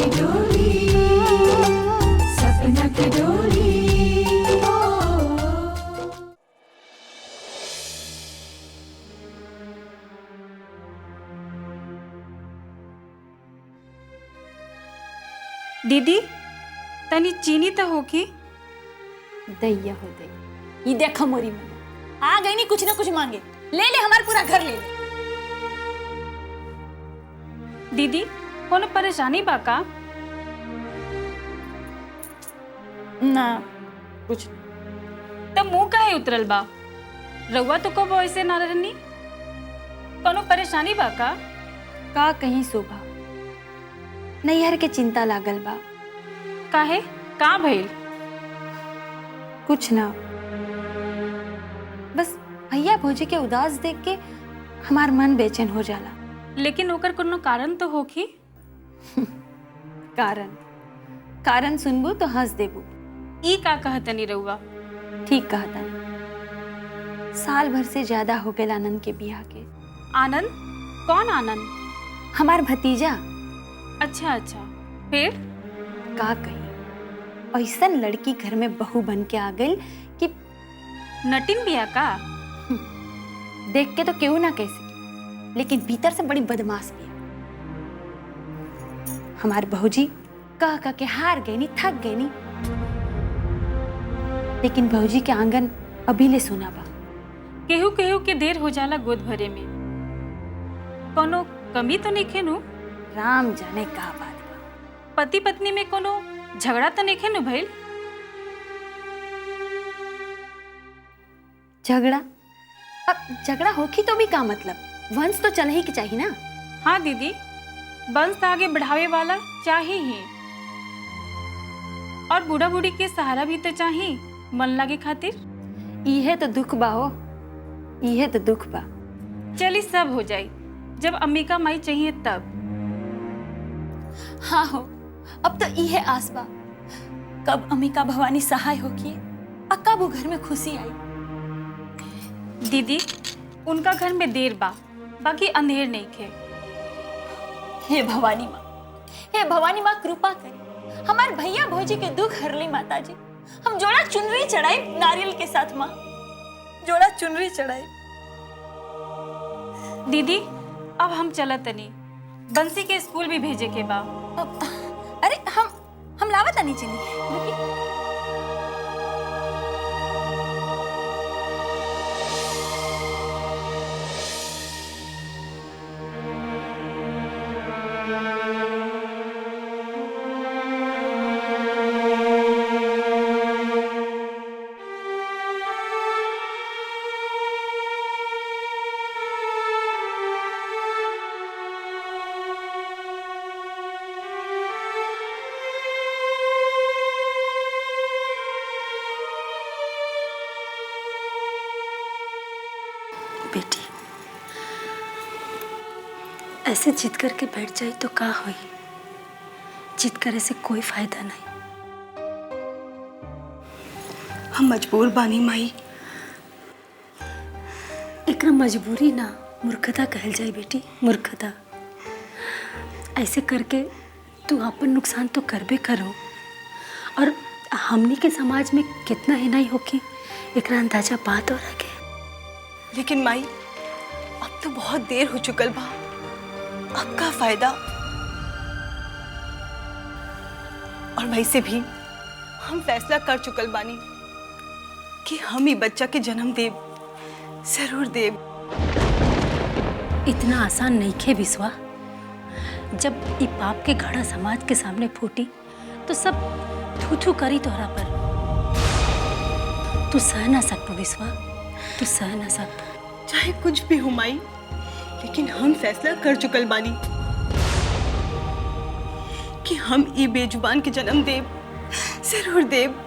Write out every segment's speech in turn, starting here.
की डोली, सपना की डोली। दीदी तनी चीनी तो होगी। दैया हो दैया, ये देखो मोरी मन आ गई नहीं, कुछ ना कुछ मांगे। ले ले हमारा पूरा घर ले ले। दीदी कोनो परेशानी बा का? ना कुछ तब मुंह काहे उतरल बा? रउआ तो कब ऐसे ना रहनी। कोनो परेशानी बा का? का कहीं शोभा, नैहर के चिंता लागल बा। काहे का भइल? कुछ ना, बस भैया भौजी के उदास देख के हमार मन बेचैन हो जाला। लेकिन ओकर कोनो कारण तो होखी। कारण सुनबू तो हंस देबू। ई का कहतनी रउआ? ठीक कहता, साल भर से ज्यादा हो गए आनंद के बियाह के। आनंद? कौन आनंद? हमार भतीजा। अच्छा अच्छा, फिर? का कही, ऐसन लड़की घर में बहू बन के आ गई कि नटिन बिया का? देख के तो क्यों ना कैसे, लेकिन भीतर से बड़ी बदमाश भी है। हमार बहूजी कह के हार गई नी, थक गई नी। लेकिन बहूजी के आंगन अभी ले सुना बा। केहू केहू के देर हो जाला गोद भरे में। कोनो कमी तो नहीं खेनु? राम जाने का बात बा। पति पत्नी में कोनो झगड़ा तो नहीं खेनु भइल? झगड़ा? अब झगड़ा होखी तो भी का मतलब, वंश तो चल ही के चाहिए ना। हाँ दीदी, वंश आगे बढ़ावे वाला चाहिए ही, और बूढ़ा बूढ़ी के सहारा भी तो चाहिए मन लगे खातिर। इहे तो दुख बा हो, इहे तो दुख बा। चली सब हो जाए, जब अम्बिका माई चाहिए तब। हाँ हो, अब तो इहे आस बा, कब अम्बिका भवानी सहाय होगी और कब वो घर में खुशी आई। दीदी उनका घर में देर बा, बाकी अंधेर नहीं खे। हे भवानी माँ, हे भवानी माँ कृपा करी, हमारे भैया भौजी के दुख हर ली माता जी। हम जोड़ा चुनरी चढ़ाई नारियल के साथ माँ, जोड़ा चुनरी चढ़ाई। दीदी अब हम चलत तनी, बंसी के स्कूल भी भेजे के बा। अरे हम लावत नहीं चली। बेटी ऐसे जिद करके बैठ जाए तो का होई? जिद करे से कोई फायदा नहीं। हम मजबूर बानी माई। एकरा मजबूरी ना मूर्खता कहल जाए बेटी, मूर्खता। ऐसे करके तू अपन नुकसान तो करबे करो, और हमनी के समाज में कितना ही नहीं होगी एकरा अंदाजा बात और आगे। लेकिन माई अब तो बहुत देर हो चुकल बा, अब का फायदा? और वैसे भी हम फैसला कर चुकल बानी कि हम ही बच्चा के जन्म देव, जरूर देव। इतना आसान नहीं खे विश्वा। जब ई पाप के घड़ा समाज के सामने फूटी तो सब थू थू करी तोहरा पर। तू सह ना सकतो विश्वा, तू सह ना सकतो। चाहे कुछ भी हो माई, लेकिन हम फैसला कर चुकल बानी कि हम ये बेजुबान के जन्म देव, जरूर देव।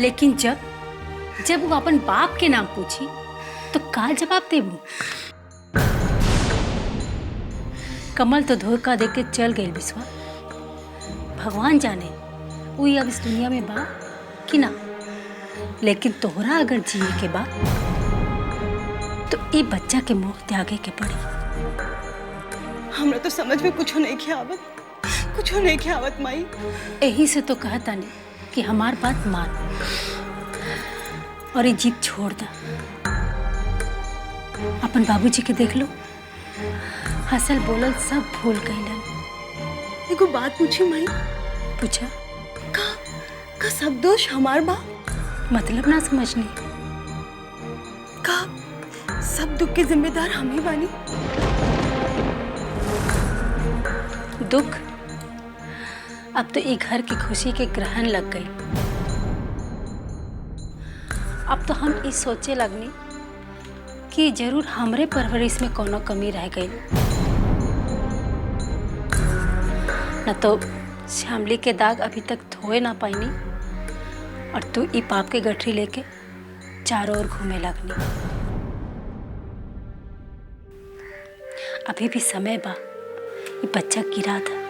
लेकिन जब वो अपन बाप के नाम पूछी तो का जवाब देबू? कमल तो धोखा दे के चल गई विश्वा। भगवान जाने वो अब इस दुनिया में बा कि ना। लेकिन तोहरा अगर जिए के बा तो ये बच्चा के मुंह त्यागे के पड़ी। हमरा तो समझ में कुछ नहीं के आवत माई। यही से तो कहता नहीं कि हमार बात मान और ये जीत छोड़ दा। अपन बाबूजी के देख लो, हंसल बोलल सब भूल गईलन। एगो बात पूछी माई, पूछा का सब दोष हमार बा? मतलब ना समझनी। का सब दुख के जिम्मेदार हम ही बानी? दुख अब तो ये घर की खुशी के ग्रहण लग गई। अब तो हम इस सोचे लगनी कि जरूर हमरे परवरिश में कोनो कमी रह गई, न तो श्यामली के दाग अभी तक धोए ना पाईनी और तू ई पाप के गठरी लेके चारों ओर घूमे लगनी। अभी भी समय बा, ये बच्चा गिरा था।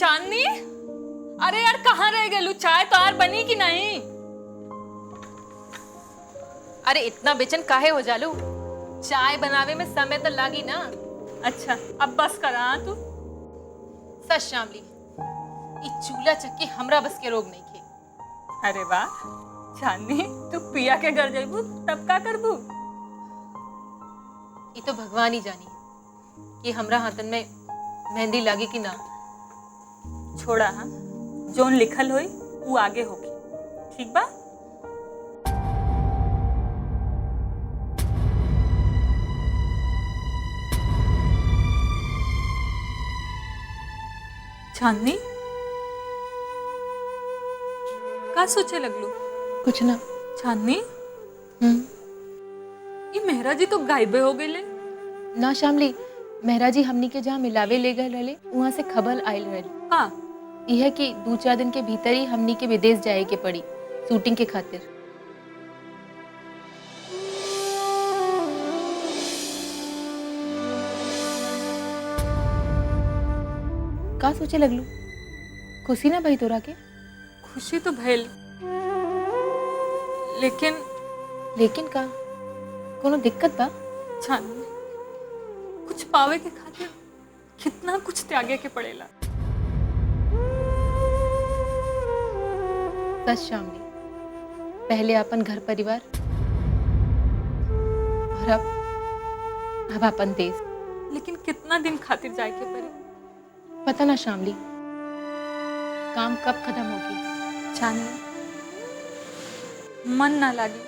चांदनी, अरे यार कहाँ रह गलू? चाय तो यार बनी कि नहीं? अरे इतना बेचैन काहे हो जालू? चाय बनावे में समय तो लागी ना। अच्छा अब बस करा तू। सच श्यामली, ई चूल्हा चक्की हमरा बस के रोग नहीं खे। अरे वाह चांदनी, तू पिया के घर जाबू तब का करबू? ई तो भगवान ही जानी कि हमरा हाथन में मेहंदी लागी कि ना। छोड़ा, हाँ जोन लिखल होई वो आगे होगी, ठीक बा? चांदनी, का सोचे लगलू? कुछ ना। चांदनी, ये मेहरा जी तो गायबे हो गए। ना श्यामली, मेहरा जी हमनी के जहाँ मिलावे ले गए रहे वहाँ से खबर आयल रहे। हाँ, यह है कि 2-4 दिन के भीतर ही हमनी के विदेश जाए के पड़ी शूटिंग के खातिर। का सोचे लगलू? खुशी ना भाई तोरा के? खुशी तो भइल, लेकिन का कोनो दिक्कत बा? चांदनी, कुछ पावे के खातिर कितना कुछ त्यागे के पड़ेला। सच श्यामली, पहले अपन घर परिवार और अब अपन देश। लेकिन कितना दिन खातिर जाए के पड़े? पता ना श्यामली, काम कब खत्म होगी। चांदनी, मन ना लागी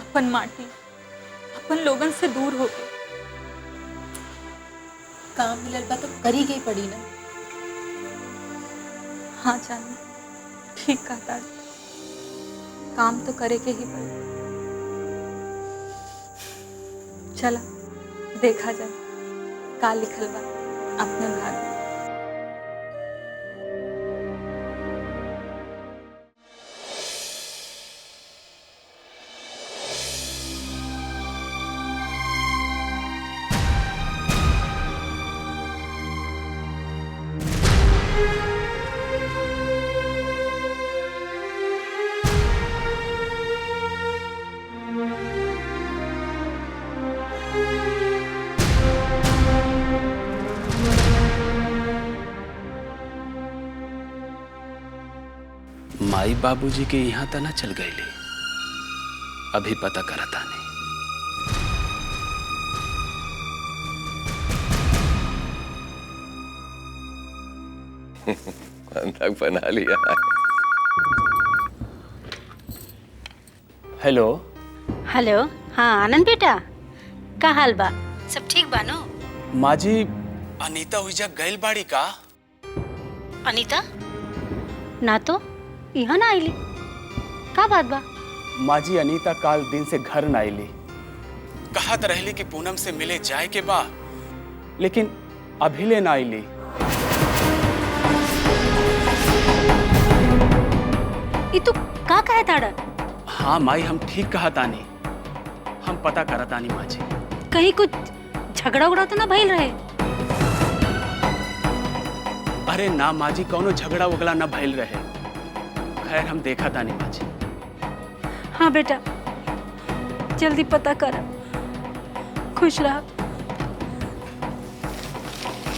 अपन माटी, अपन लोगन से दूर होके। काम मिलल बा तो करी गई पड़ी ना। हाँ चांदनी, ठीक कहता, काम तो करे के ही पड़े। चला देखा जाए का लिखल बा अपने भाग में। माई बाबूजी के यहाँ तना चल गईले, अभी पता करता नहीं। बंधक बना लिया। हेलो। हेलो, हाँ आनंद बेटा, का हाल बा? सब ठीक बा नो? माँ जी, अनीता हुईजा गइल बाड़ी का? अनीता ना तो यहाँ ना आईली, का बात बा? माँ जी, अनीता काल दिन से घर ना आईली। कहत रहली कि पूनम से मिले जाए के बा, लेकिन अभी ले ना आईली। ये तू का कहे ताड़ा? हाँ माई, हम ठीक कहा तानी। हम पता करा तानी माँ जी। कहीं कुछ झगड़ा उगड़ा तो ना भइल रहे? अरे ना माँ जी, कौनो झगड़ा उगड़ा न भइल रहे। खैर हम देखा तानी माँ जी। हाँ बेटा, जल्दी पता कर। खुश रह।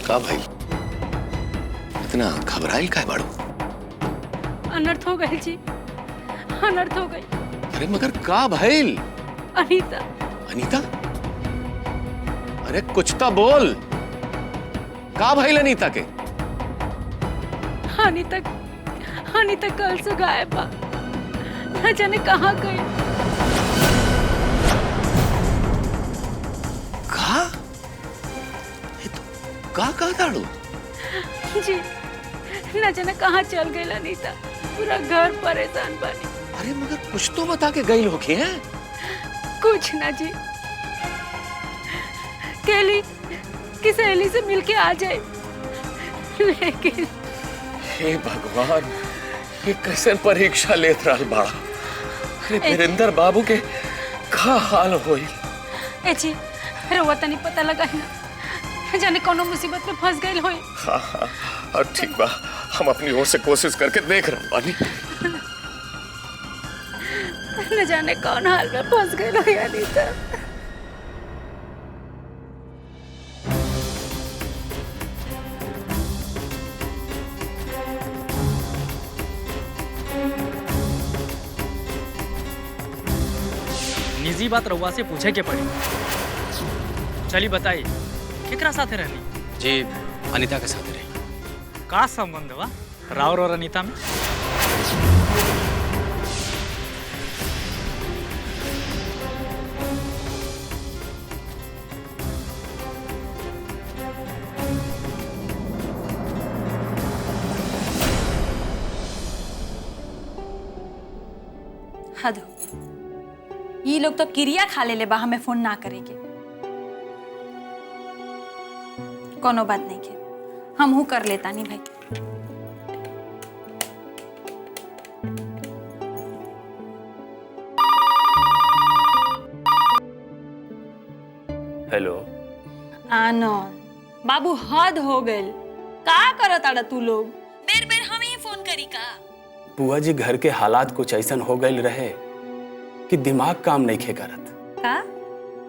का भाई इतना घबराइल का बाड़ू? अनर्थ हो गई जी, अनर्थ हो गई। अरे मगर का भइल? अनीता। अनीता? अरे कुछ तो बोल, का भइल अनीता के? अनीता कल से गायब बा, न जाने कहाँ गई। का? ये तो का दाड़ू? जी, न जाने कहाँ चल गई अनीता। पूरा घर परेशान बनी। अरे मगर कुछ तो बता के गई होके हैं? कुछ ना जी, केली की सहेली से मिलके आ जाए, लेकिन हे भगवान, ये कैसे परीक्षा लेत रहल बाड़ा? अरे वीरेंद्र बाबू के का हाल होई? ए जी, रउआ तनी पता लगा ना, जाने कोनो मुसीबत में फंस गई होई। हाँ, और ठीक बा, हम अपनी ओर से कोशिश करके देख रहे बानी। न जाने कौन हाल में फंस गई होई अनीता। निजी बात रउआ से पूछे के पड़ी। चली बताई, केकरा साथे रहनी? जी, अनीता के साथ रही। का संबंध बा राउर और अनीता में? हद हो गई। ये लोग तो किरिया खा ले बा हमें फोन ना करेंगे। कोनो बात नहीं के, हम हूँ कर लेता नहीं भाई। हेलो। आनंद बाबू, हद हो गई। का करत आड़ा तू लोग? बेर बेर हम ही फोन करी का? बुआ जी, घर के हालात कुछ ऐसन हो गए रहे कि दिमाग काम नहीं खे करत।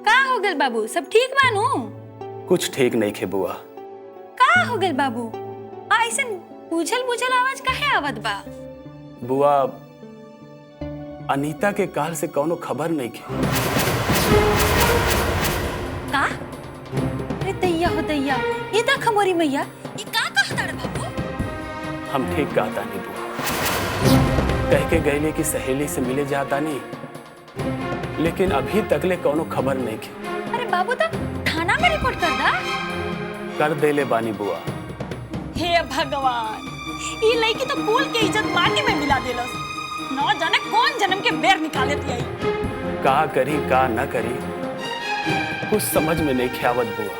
का हो गल बाबू? सब ठीक बानू? कुछ ठीक नहीं खे बुआ। का हो गल बाबू? ऐसे बुझल बुझल आवाज काहे आवत बा? बुआ, अनीता के काल से कौनो खबर नहीं खे। का? अरे दैया हो दैया, ये दा खमोरी मैया, ये का कहता रे बाबू? हम ठीक कहता नहीं बुआ। कह के गईले की सहेली से मिले जाता नहीं, लेकिन अभी तकले कौनो खबर नहीं खे। अरे बाबू, तो थाना में रिपोर्ट कर दा। कर देले बानी बुआ। हे भगवान, ये लड़की तो कुल के इज्जत माटी में मिला देलस। न जाने कौन जन्म के बेर निकाले आई। का करी का न करी कुछ समझ में नहीं खे आवत बुआ।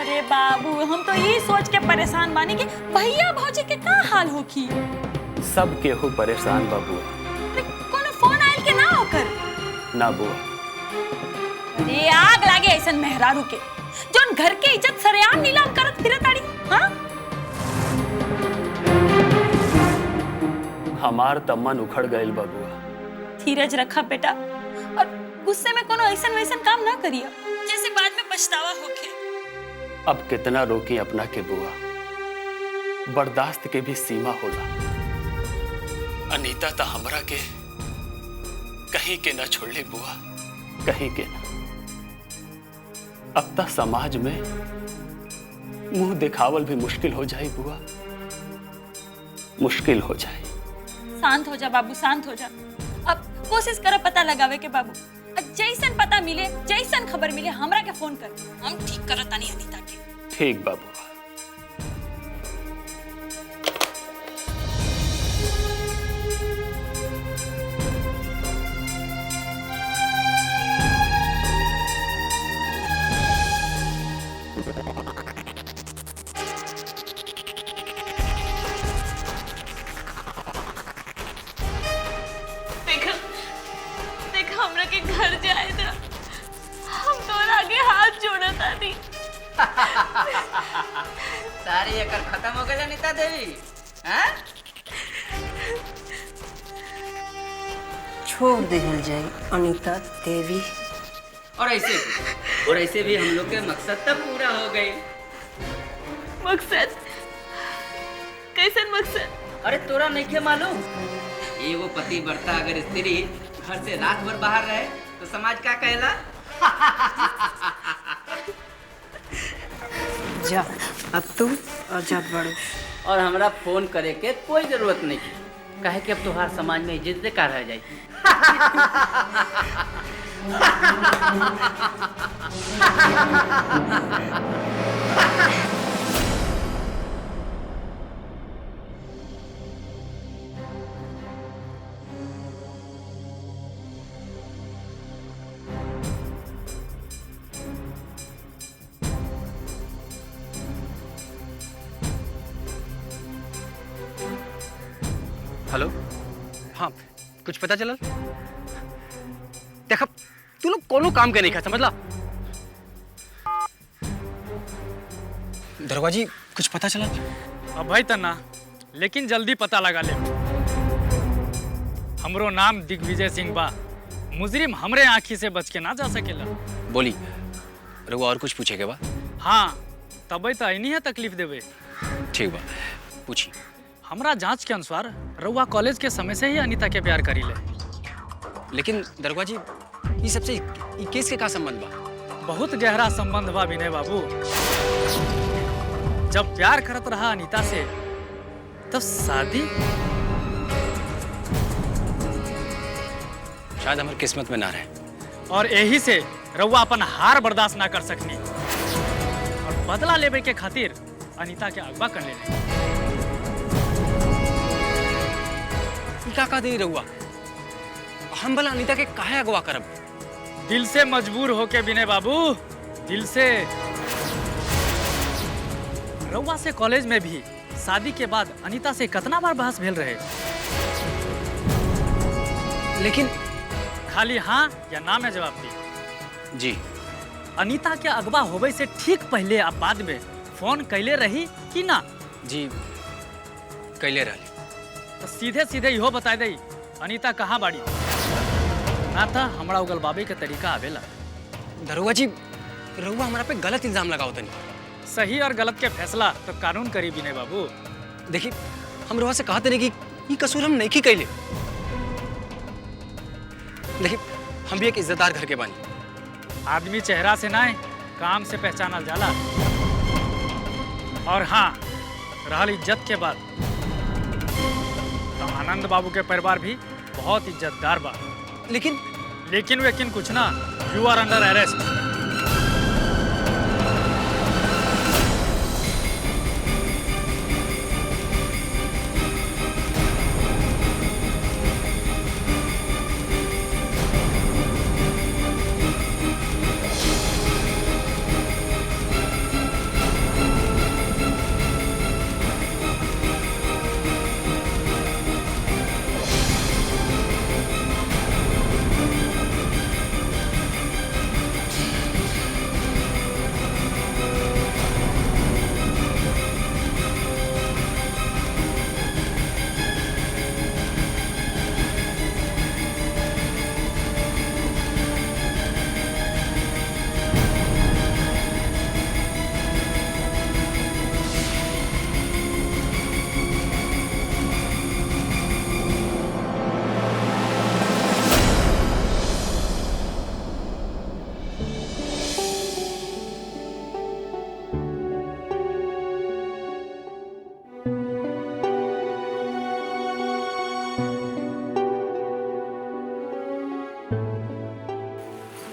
अरे बाबू, हम तो ये सोच के परेशान बानी कि भैया भौजी के का हाल होखी। सब केहू परेशान बा बुआ। अरे कोनो फोन आइल के ना होकर? ना बुआ। अरे आग लागे ऐसन मेहरारू के, जोन घर के इज्जत सरेआम नीलाम करत फिरत आड़ी। हाँ, हमार त मन उखड़ गइल बा बुआ। धीरज रखा बेटा, और गुस्से में कोनो ऐसन वैसन काम ना करिया जैसे बाद में पछतावा होखे। अब कितना रोकी अपना के बुआ, बर्दाश्त के भी सीमा होला। अनीता तो हमरा के कहीं के न छोड़ले बुआ, कहीं के न। अब तक समाज में मुंह दिखावल भी मुश्किल हो जाए बुआ, मुश्किल हो जाए। शांत हो जा बाबू, शांत हो जा। अब कोशिश करो पता लगावे के बाबू। जैसन पता मिले, जैसन खबर मिले, हमरा के फोन कर, हम ठीक करत तानी अनीता के। ठीक बाबू। गए अनीता देवी? हैं? छोड़ दिहल जाए अनीता देवी। और ऐसे भी हम लोग के मकसद तब पूरा हो गए। मकसद? कैसन मकसद? अरे तोरा नहीं के मालूम? एगो पति बढ़ता अगर स्त्री घर से रात भर बाहर रहे तो समाज क्या कहला? जा अब तुम आजाद बढ़ो। और हमरा फोन करे के कोई जरूरत नहीं कहे कि अब तोहार समाज में इज्जत का रह जाए। हेलो, हाँ कुछ पता चला? देखा तू लोग कोनो काम के नहीं खा समझला? दरोगा जी कुछ पता चला? अब भाई तना लेकिन जल्दी पता लगा ले। हमरो नाम दिग्विजय सिंह बा। मुजरिम हमरे आँखी से बच के ना जा सकेला। बोली रघु और कुछ पूछे के बा? हाँ तबे तो नहीं है तकलीफ देवे। ठीक बा पूछी। हमरा जांच के अनुसार रउआ कॉलेज के समय से ही अनीता के प्यार करी ले। लेकिन दरोगा जी ये सबसे ये केस के का संबंध बा? बहुत गहरा संबंध बा विनय बाबू। जब प्यार करत रहा अनीता से तब शादी शायद हमारी किस्मत में ना रहे और यही से रउआ अपन हार बर्दाश्त ना कर सकनी और बदला लेवे के खातिर अनीता के अगवा कर लेने। का दे रहुआ हम भला अनीता के काहे अगवा करब? दिल से मजबूर होके विनय बाबू, दिल से। रउआ से कॉलेज में भी शादी के बाद अनीता से कितना बार बहस भेल रहे, लेकिन खाली हाँ या ना में जवाब दी। जी अनीता के अगवा होवे से ठीक पहले आप बाद में फोन कैले रही कि ना? जी कैले रही। तो सीधे सीधे इहो बता दे अनीता कहाँ बाड़ी ना था हमरा उगल बाबे के तरीका आवेला। दरोगा जी रहुआ हमारा पे गलत इल्जाम लगाओ तनी। सही और गलत के फैसला तो कानून करी विनय बाबू। देखिए हम रहुआ से कहते नहीं कि ये कसूर हम नहीं की कैले। देखिए हम भी एक इज्जतदार घर के बानी। आदमी चेहरा से ना काम से पहचानल जाला। और हाँ रहल इज्जत के बाद तो आनंद बाबू के परिवार भी बहुत इज्जतदार बा। लेकिन वेकिन कुछ ना, यू आर अंडर अरेस्ट।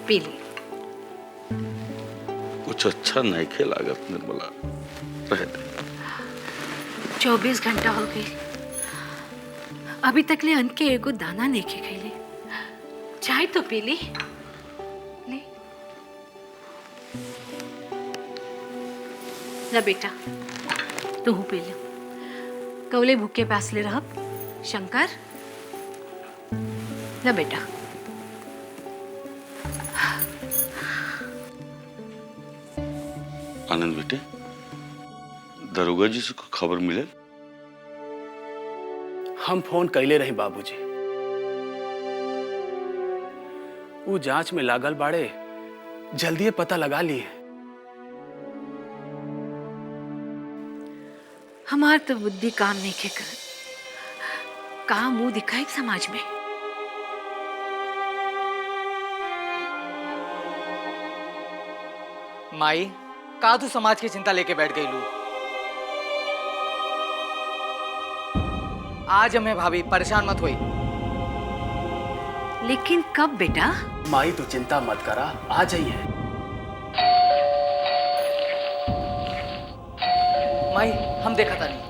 पी ली। कुछ अच्छा नहीं खेलागत निर्मला, रह दे। 24 घंटा हो गई, अभी तक ले अन्न के एगो दाना नहीं के खैले। चाय तो पी ली। ले ला बेटा, तू पी ले। कवले भूखे प्यास ले रहब। शंकर ला बेटा। आनंद बेटे दरोगा जी से कोई खबर मिले? हम फोन कैले रही बाबूजी। वो जांच में लागल बाड़े, जल्दी पता लगा लिए। हमार तो बुद्धि काम नहीं के कर, कहाँ मुंह दिखाए समाज में। माई का तू समाज की चिंता लेके बैठ गई लू। आज हमें भाभी परेशान मत हुई। लेकिन कब बेटा? माई तू चिंता मत करा, आ जाइए। माई हम देखा था नहीं।